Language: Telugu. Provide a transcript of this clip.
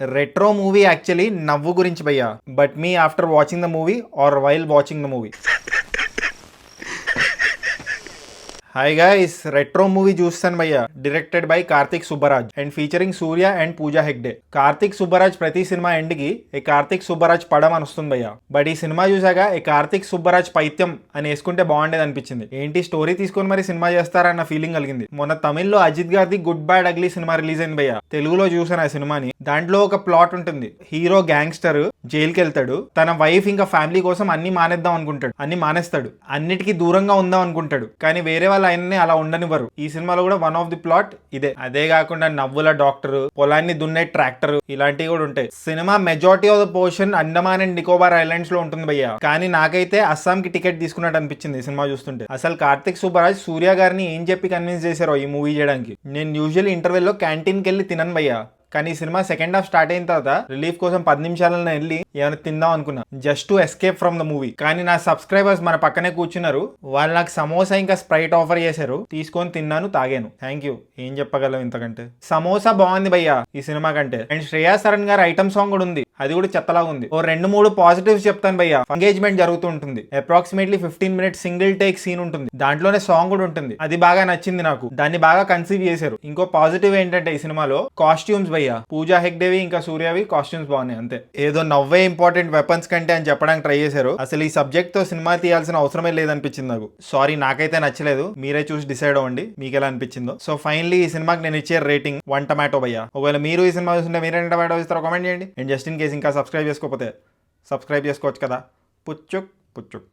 రెట్రో మూవీ యాక్చువల్లీ నవ్వు గురించి భయ్యా, but me after watching the movie or while watching the movie. Hi guys, retro movie చూస్తాను భయ్య. Directed by Karthik Subbaraj and featuring Suriya and Pooja Hegde. Karthik Subbaraj ప్రతి సినిమా ఎండ్కి ఏ కార్తిక్ సుబ్బరాజ్ పడం అని వస్తుంది భయ్య. బట్ ఈ సినిమా చూసాక ఏ కార్తిక్ సుబ్బరాజ్ పైత్యం అని వేసుకుంటే బాగుండేది అనిపించింది. ఏంటి స్టోరీ తీసుకొని మరి సినిమా చేస్తారన్న ఫీలింగ్ కలిగింది. మొన్న తమిళ్లో అజిత్ గారిది good bad ugly cinema release అయింది భయ్య. తెలుగులో చూసాను ఆ సినిమాని. దాంట్లో ఒక ప్లాట్ ఉంటుంది. హీరో గ్యాంగ్స్టర్ జైలుకి వెళ్తాడు. తన వైఫ్ ఇంకా ఫ్యామిలీ కోసం అన్ని మానేద్దాం అనుకుంటాడు. అన్ని మానేస్తాడు. అన్నిటికీ దూరంగా ఉందాం అనుకుంటాడు. కానీ వేరే వాళ్ళ ఆయన్ని అలా ఉండనివ్వరు. ఈ సినిమాలో కూడా వన్ ఆఫ్ ది ప్లాట్ ఇదే. అదే కాకుండా నవ్వుల డాక్టర్, పొలాన్ని దున్నే ట్రాక్టర్, ఇలాంటివి కూడా ఉంటాయి. Cinema majority of the portion Andaman and Nicobar islands లో ఉంటుంది భయ్య. కానీ నాకైతే అస్సాం కి టికెట్ తీసుకున్నట్టు అనిపించింది ఈ సినిమా చూస్తుంటే. అసలు కార్తిక్ సుబ్బరాజ్ సూర్య గారిని ఏం చెప్పి కన్విన్స్ చేశారో ఈ మూవీ చేయడానికి. నేను యూజువల్లీ ఇంటర్వెల్ లో క్యాంటీన్ కి వెళ్ళి తినను భయ్య. కానీ ఈ సినిమా సెకండ్ హాఫ్ స్టార్ట్ అయిన తర్వాత రిలీఫ్ కోసం 10 నిమిషాలను వెళ్ళి ఏమైనా తిందాం అనుకున్నా, just to escape from the movie. కానీ నా సబ్స్క్రైబర్స్ మన పక్కనే కూర్చున్నారు. వాళ్ళు నాకు సమోసా ఇంకా స్ప్రైట్ ఆఫర్ చేశారు. తీసుకొని తిన్నాను, తాగాను. Thank you. ఏం చెప్పగలం ఇంతకంటే. సమోసా బాగుంది భయ్యా ఈ సినిమా కంటే. అండ్ శ్రేయా సరణ్ గారు ఐటమ్ సాంగ్ కూడా ఉంది. అది కూడా చెత్తలాగా ఉంది. ఓ 2-3 పాజిటివ్స్ చెప్తాను భయ్యా. ఎంగేజ్మెంట్ జరుగుతూ ఉంటుంది. Approximately 15 minutes single take scene ఉంటుంది. దాంట్లోనే సాంగ్ కూడా ఉంటుంది. అది బాగా నచ్చింది నాకు. దాన్ని బాగా కన్సీవ్ చేశారు. ఇంకో పాజిటివ్ ఏంటంటే ఈ సినిమాలో కాస్ట్యూమ్స్ భయ్యా. పూజా హెగ్డేవి ఇంకా సూర్యవి కాస్ట్యూమ్స్ బాగున్నాయి అంతే. ఏదో నవ్వే ఇంపార్టెంట్ వెపన్స్ కంటే అని చెప్పడానికి ట్రై చేశారు. అసలు ఈ సబ్జెక్ట్ తో సినిమా తీయాల్సిన అవసరమే లేదనిపించింది నాకు. సారీ, నాకైతే నచ్చలేదు. మీరే చూసి డిసైడ్ అవ్వండి మీకు ఎలా అనిపించిందో. సో ఫైనలీ ఈ సినిమాకి నేను ఇచ్చే రేటింగ్ 1 టమాటో భయ్యా. ఒకవేళ మీరు ఈ సినిమా చూస్తుంటే మీరు 2 టమాటో ఇస్తారో కామెంట్ చేయండి. అండ్ జస్ట్ ఇన్ కేసు ఇంకా సబ్స్క్రైబ్ చేసుకోకపోతే సబ్స్క్రైబ్ చేసుకోవచ్చు కదా. పుచ్చుక్ పుచ్చుక్.